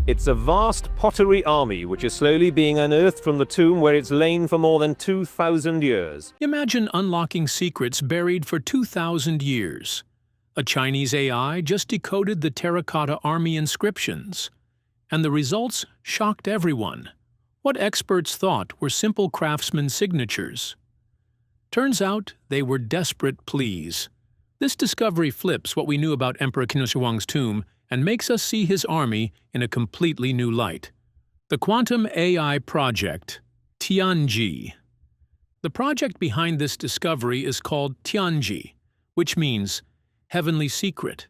It's a vast pottery army which is slowly being unearthed from the tomb where it's lain for more than 2,000 years. Imagine unlocking secrets buried for 2,000 years. A Chinese AI just decoded the Terracotta Army inscriptions, and the results shocked everyone. What experts thought were simple craftsmen signatures. Turns out they were desperate pleas. This discovery flips what we knew about Emperor Qin Shi Huang's tomb and makes us see his army in a completely new light. The Quantum AI Project, Tianji. The project behind this discovery is called Tianji, which means heavenly secret.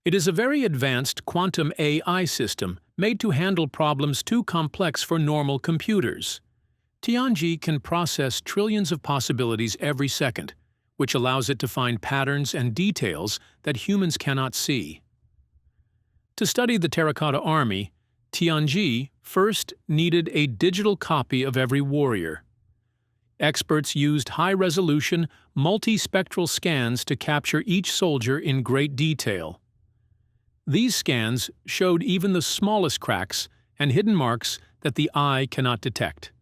It is a very advanced quantum AI system made to handle problems too complex for normal computers. Tianji can process trillions of possibilities every second, which allows it to find patterns and details that humans cannot see. To study the Terracotta Army, Tianji first needed a digital copy of every warrior. Experts used high-resolution, multispectral scans to capture each soldier in great detail. These scans showed even the smallest cracks and hidden marks that the eye cannot detect.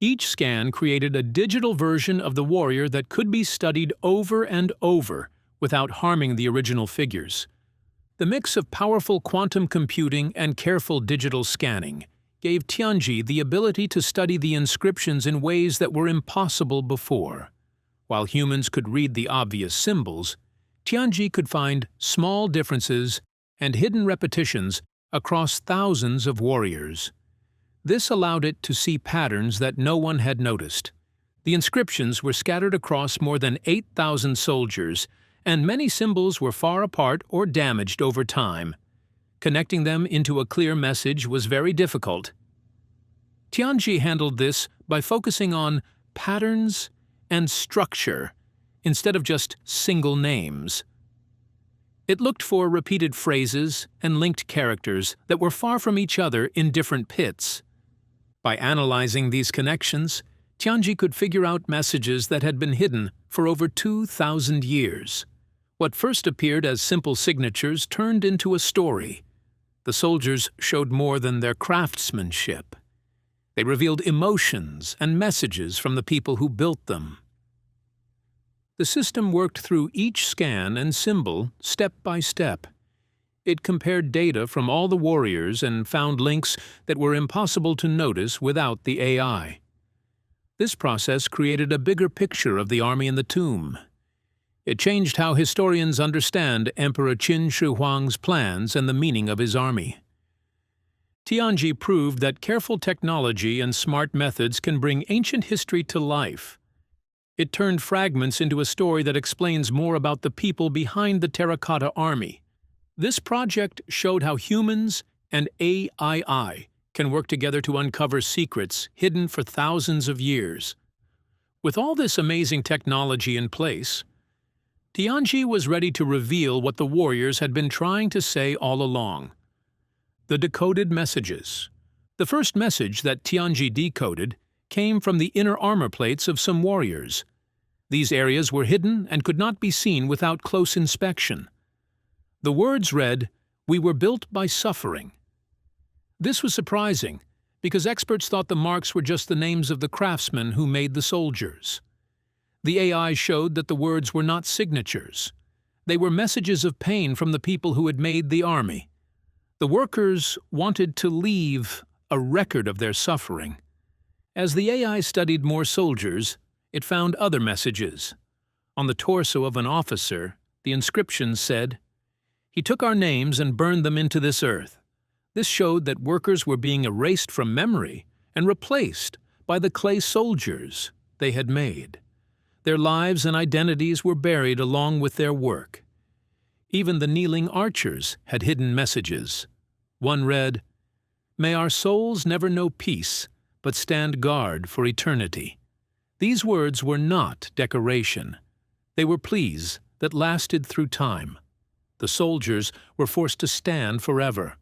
Each scan created a digital version of the warrior that could be studied over and over without harming the original figures. The mix of powerful quantum computing and careful digital scanning gave Tianji the ability to study the inscriptions in ways that were impossible before. While humans could read the obvious symbols, Tianji could find small differences and hidden repetitions across thousands of warriors. This allowed it to see patterns that no one had noticed. The inscriptions were scattered across more than 8,000 soldiers, and many symbols were far apart or damaged over time. Connecting them into a clear message was very difficult. Tianji handled this by focusing on patterns and structure instead of just single names. It looked for repeated phrases and linked characters that were far from each other in different pits. By analyzing these connections, Tianji could figure out messages that had been hidden for over 2,000 years. What first appeared as simple signatures turned into a story. The soldiers showed more than their craftsmanship. They revealed emotions and messages from the people who built them. The system worked through each scan and symbol step by step. It compared data from all the warriors and found links that were impossible to notice without the AI. This process created a bigger picture of the army in the tomb. It changed how historians understand Emperor Qin Shi Huang's plans and the meaning of his army. Tianji proved that careful technology and smart methods can bring ancient history to life. It turned fragments into a story that explains more about the people behind the Terracotta Army. This project showed how humans and AI can work together to uncover secrets hidden for thousands of years. With all this amazing technology in place, Tianji was ready to reveal what the warriors had been trying to say all along. The decoded messages. The first message that Tianji decoded came from the inner armor plates of some warriors. These areas were hidden and could not be seen without close inspection. The words read, "We were built by suffering." This was surprising, because experts thought the marks were just the names of the craftsmen who made the soldiers. The AI showed that the words were not signatures. They were messages of pain from the people who had made the army. The workers wanted to leave a record of their suffering. As the AI studied more soldiers, it found other messages. On the torso of an officer, the inscription said, "He took our names and burned them into this earth." This showed that workers were being erased from memory and replaced by the clay soldiers they had made. Their lives and identities were buried along with their work. Even the kneeling archers had hidden messages. One read, "May our souls never know peace, but stand guard for eternity." These words were not decoration. They were pleas that lasted through time. The soldiers were forced to stand forever.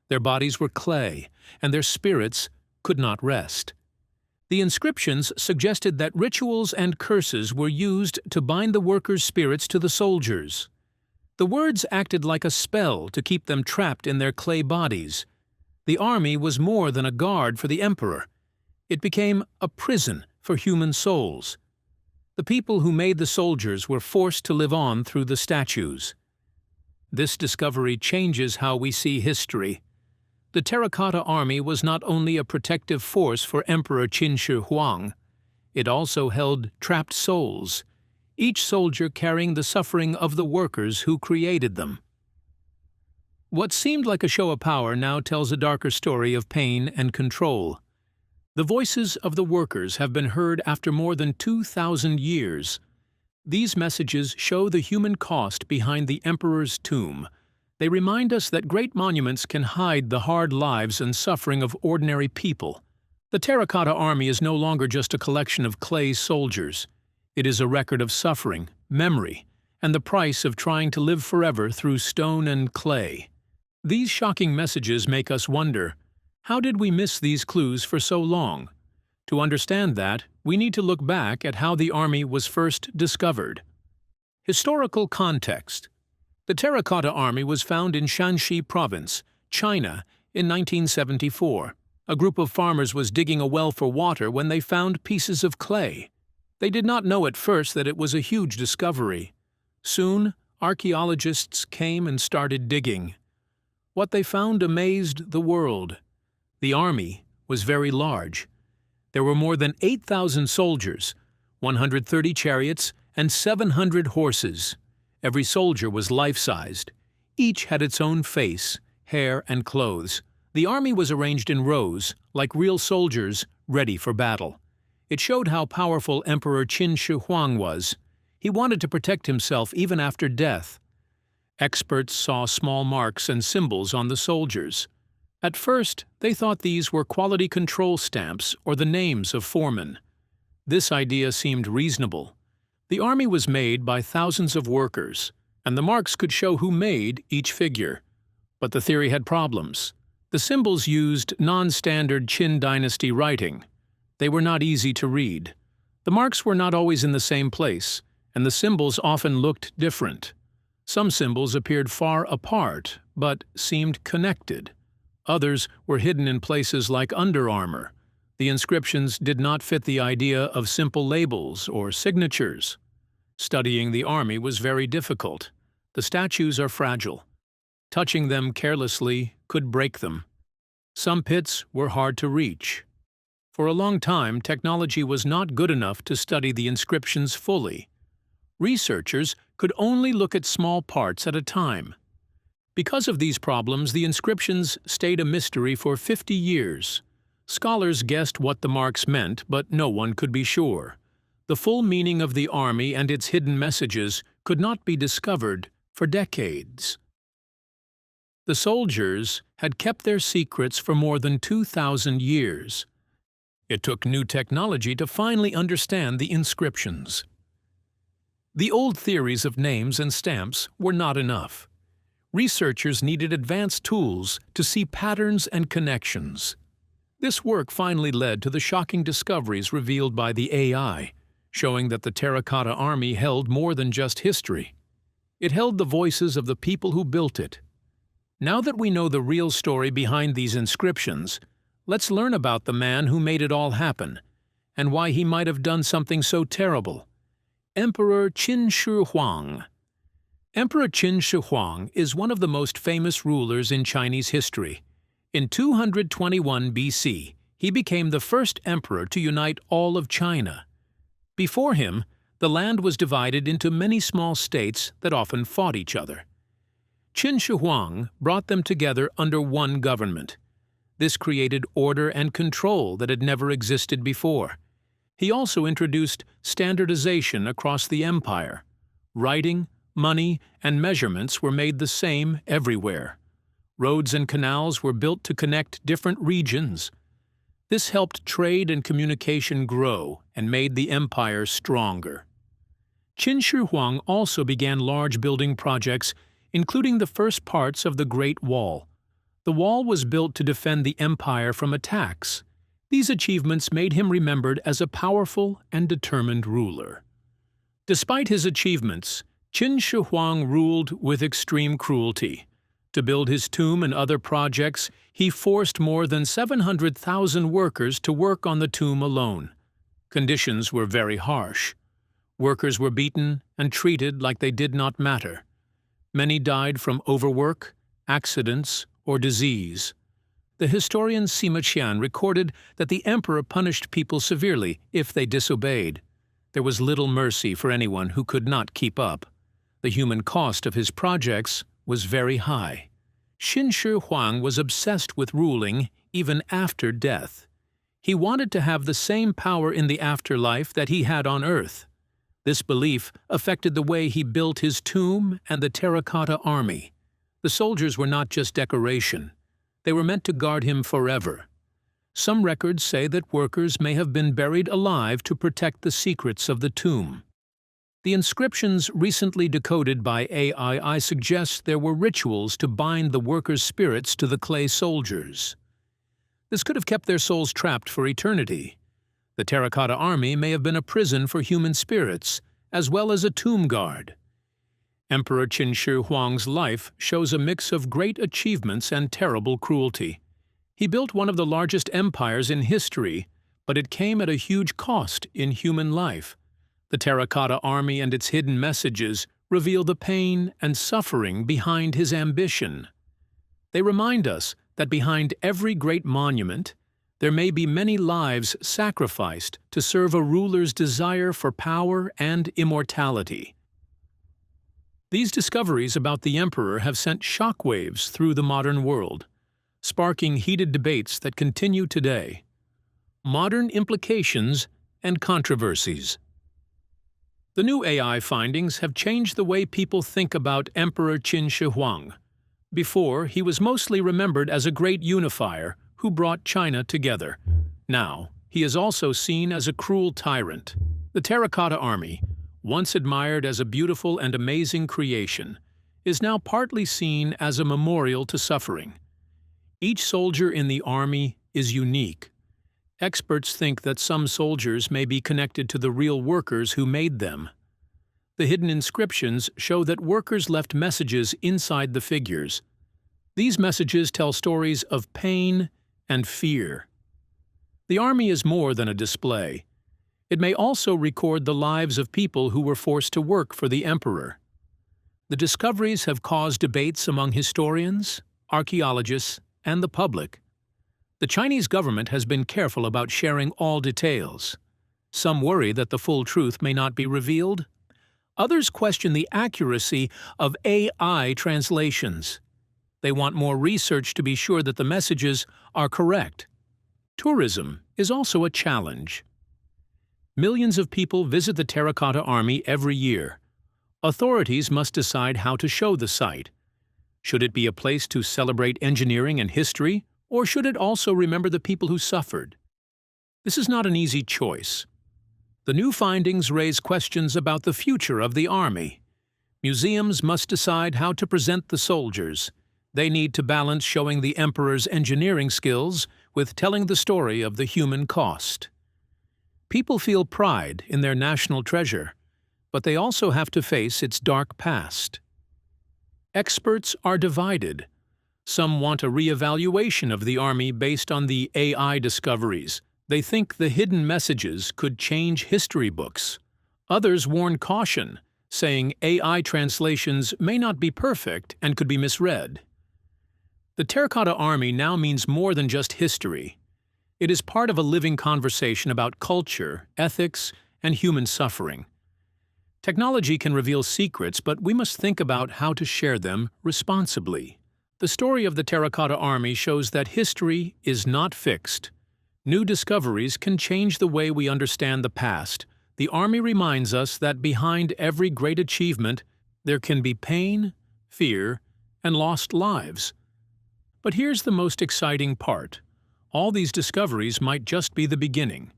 Their bodies were clay, and their spirits could not rest. The inscriptions suggested that rituals and curses were used to bind the workers' spirits to the soldiers. The words acted like a spell to keep them trapped in their clay bodies. The army was more than a guard for the emperor. It became a prison for human souls. The people who made the soldiers were forced to live on through the statues. This discovery changes how we see history. The Terracotta Army was not only a protective force for Emperor Qin Shi Huang, it also held trapped souls, each soldier carrying the suffering of the workers who created them. What seemed like a show of power now tells a darker story of pain and control. The voices of the workers have been heard after more than 2,000 years. These messages show the human cost behind the emperor's tomb. They remind us that great monuments can hide the hard lives and suffering of ordinary people. The Terracotta Army is no longer just a collection of clay soldiers. It is a record of suffering, memory, and the price of trying to live forever through stone and clay. These shocking messages make us wonder, how did we miss these clues for so long? To understand that, we need to look back at how the army was first discovered. Historical context. The Terracotta Army was found in Shanxi Province, China, in 1974. A group of farmers was digging a well for water when they found pieces of clay. They did not know at first that it was a huge discovery. Soon, archaeologists came and started digging. What they found amazed the world. The army was very large. There were more than 8,000 soldiers, 130 chariots, and 700 horses. Every soldier was life-sized. Each had its own face, hair, and clothes. The army was arranged in rows, like real soldiers, ready for battle. It showed how powerful Emperor Qin Shi Huang was. He wanted to protect himself even after death. Experts saw small marks and symbols on the soldiers. At first, they thought these were quality control stamps or the names of foremen. This idea seemed reasonable. The army was made by thousands of workers, and the marks could show who made each figure. But the theory had problems. The symbols used non-standard Qin dynasty writing. They were not easy to read. The marks were not always in the same place, and the symbols often looked different. Some symbols appeared far apart, but seemed connected. Others were hidden in places like under armor. The inscriptions did not fit the idea of simple labels or signatures. Studying the army was very difficult. The statues are fragile. Touching them carelessly could break them. Some pits were hard to reach. For a long time, technology was not good enough to study the inscriptions fully. Researchers could only look at small parts at a time. Because of these problems, the inscriptions stayed a mystery for 50 years. Scholars guessed what the marks meant, but no one could be sure. The full meaning of the army and its hidden messages could not be discovered for decades. The soldiers had kept their secrets for more than 2,000 years. It took new technology to finally understand the inscriptions. The old theories of names and stamps were not enough. Researchers needed advanced tools to see patterns and connections. This work finally led to the shocking discoveries revealed by the AI, showing that the Terracotta Army held more than just history. It held the voices of the people who built it. Now that we know the real story behind these inscriptions, let's learn about the man who made it all happen, and why he might have done something so terrible. Emperor Qin Shi Huang. Emperor Qin Shi Huang is one of the most famous rulers in Chinese history. In 221 BC, he became the first emperor to unite all of China. Before him, the land was divided into many small states that often fought each other. Qin Shi Huang brought them together under one government. This created order and control that had never existed before. He also introduced standardization across the empire. Writing, money, and measurements were made the same everywhere. Roads and canals were built to connect different regions. This helped trade and communication grow and made the empire stronger. Qin Shi Huang also began large building projects, including the first parts of the Great Wall. The wall was built to defend the empire from attacks. These achievements made him remembered as a powerful and determined ruler. Despite his achievements, Qin Shi Huang ruled with extreme cruelty. To build his tomb and other projects, he forced more than 700,000 workers to work on the tomb alone. Conditions were very harsh. Workers were beaten and treated like they did not matter. Many died from overwork, accidents, or disease. The historian Sima Qian recorded that the emperor punished people severely if they disobeyed. There was little mercy for anyone who could not keep up. The human cost of his projects was very high. Qin Shi Huang was obsessed with ruling even after death. He wanted to have the same power in the afterlife that he had on Earth. This belief affected the way he built his tomb and the Terracotta Army. The soldiers were not just decoration. They were meant to guard him forever. Some records say that workers may have been buried alive to protect the secrets of the tomb. The inscriptions recently decoded by AI suggest there were rituals to bind the workers' spirits to the clay soldiers. This could have kept their souls trapped for eternity. The Terracotta Army may have been a prison for human spirits, as well as a tomb guard. Emperor Qin Shi Huang's life shows a mix of great achievements and terrible cruelty. He built one of the largest empires in history, but it came at a huge cost in human life. The Terracotta Army and its hidden messages reveal the pain and suffering behind his ambition. They remind us that behind every great monument, there may be many lives sacrificed to serve a ruler's desire for power and immortality. These discoveries about the emperor have sent shockwaves through the modern world, sparking heated debates that continue today. Modern implications and controversies. The new AI findings have changed the way people think about Emperor Qin Shi Huang. Before, he was mostly remembered as a great unifier who brought China together. Now, he is also seen as a cruel tyrant. The Terracotta Army, once admired as a beautiful and amazing creation, is now partly seen as a memorial to suffering. Each soldier in the army is unique. Experts think that some soldiers may be connected to the real workers who made them. The hidden inscriptions show that workers left messages inside the figures. These messages tell stories of pain and fear. The army is more than a display. It may also record the lives of people who were forced to work for the emperor. The discoveries have caused debates among historians, archaeologists, and the public. The Chinese government has been careful about sharing all details. Some worry that the full truth may not be revealed. Others question the accuracy of AI translations. They want more research to be sure that the messages are correct. Tourism is also a challenge. Millions of people visit the Terracotta Army every year. Authorities must decide how to show the site. Should it be a place to celebrate engineering and history, or should it also remember the people who suffered? This is not an easy choice. The new findings raise questions about the future of the army. Museums must decide how to present the soldiers. They need to balance showing the emperor's engineering skills with telling the story of the human cost. People feel pride in their national treasure, but they also have to face its dark past. Experts are divided. Some want a re-evaluation of the army based on the AI discoveries. They think the hidden messages could change history books. Others warn caution, saying AI translations may not be perfect and could be misread. The Terracotta Army now means more than just history. It is part of a living conversation about culture, ethics, and human suffering. Technology can reveal secrets, but we must think about how to share them responsibly. The story of the Terracotta Army shows that history is not fixed. New discoveries can change the way we understand the past. The Army reminds us that behind every great achievement, there can be pain, fear, and lost lives. But here's the most exciting part. All these discoveries might just be the beginning.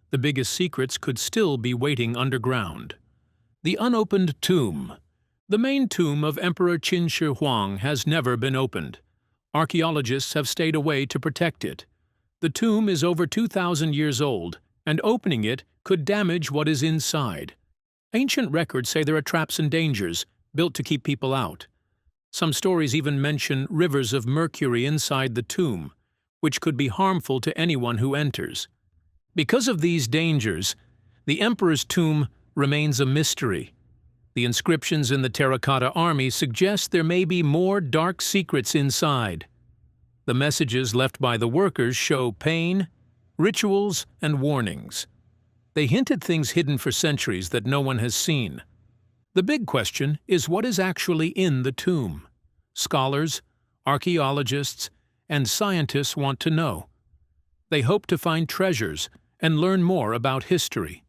The biggest secrets could still be waiting underground. The unopened tomb. The main tomb of Emperor Qin Shi Huang has never been opened. Archaeologists have stayed away to protect it. The tomb is over 2,000 years old, and opening it could damage what is inside. Ancient records say there are traps and dangers, built to keep people out. Some stories even mention rivers of mercury inside the tomb, which could be harmful to anyone who enters. Because of these dangers, the emperor's tomb remains a mystery. The inscriptions in the Terracotta Army suggest there may be more dark secrets inside. The messages left by the workers show pain, rituals, and warnings. They hint at things hidden for centuries that no one has seen. The big question is what is actually in the tomb. Scholars, archaeologists, and scientists want to know. They hope to find treasures and learn more about history.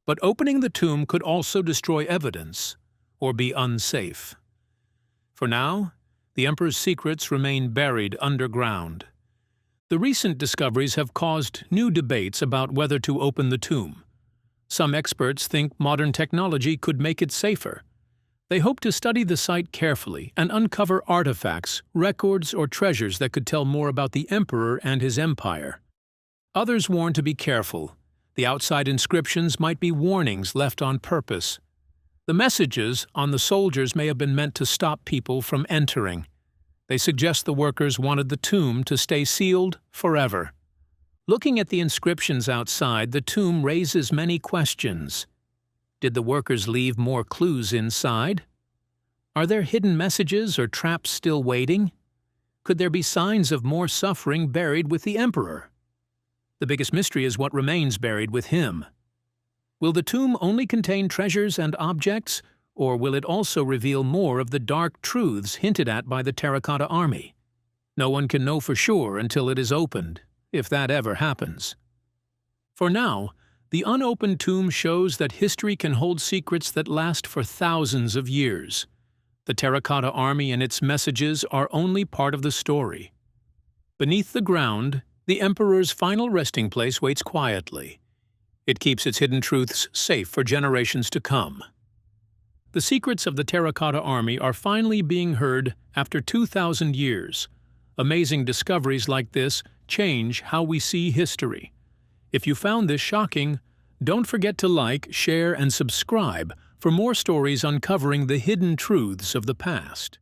But opening the tomb could also destroy evidence or be unsafe. For now, the emperor's secrets remain buried underground. The recent discoveries have caused new debates about whether to open the tomb. Some experts think modern technology could make it safer. They hope to study the site carefully and uncover artifacts, records, or treasures that could tell more about the emperor and his empire. Others warn to be careful. The outside inscriptions might be warnings left on purpose. The messages on the soldiers may have been meant to stop people from entering. They suggest the workers wanted the tomb to stay sealed forever. Looking at the inscriptions outside, the tomb raises many questions. Did the workers leave more clues inside? Are there hidden messages or traps still waiting? Could there be signs of more suffering buried with the emperor? The biggest mystery is what remains buried with him. Will the tomb only contain treasures and objects, or will it also reveal more of the dark truths hinted at by the Terracotta Army? No one can know for sure until it is opened, if that ever happens. For now, the unopened tomb shows that history can hold secrets that last for thousands of years. The Terracotta Army and its messages are only part of the story. Beneath the ground, the emperor's final resting place waits quietly. It keeps its hidden truths safe for generations to come. The secrets of the Terracotta Army are finally being heard after 2,000 years. Amazing discoveries like this change how we see history. If you found this shocking, don't forget to like, share, and subscribe for more stories uncovering the hidden truths of the past.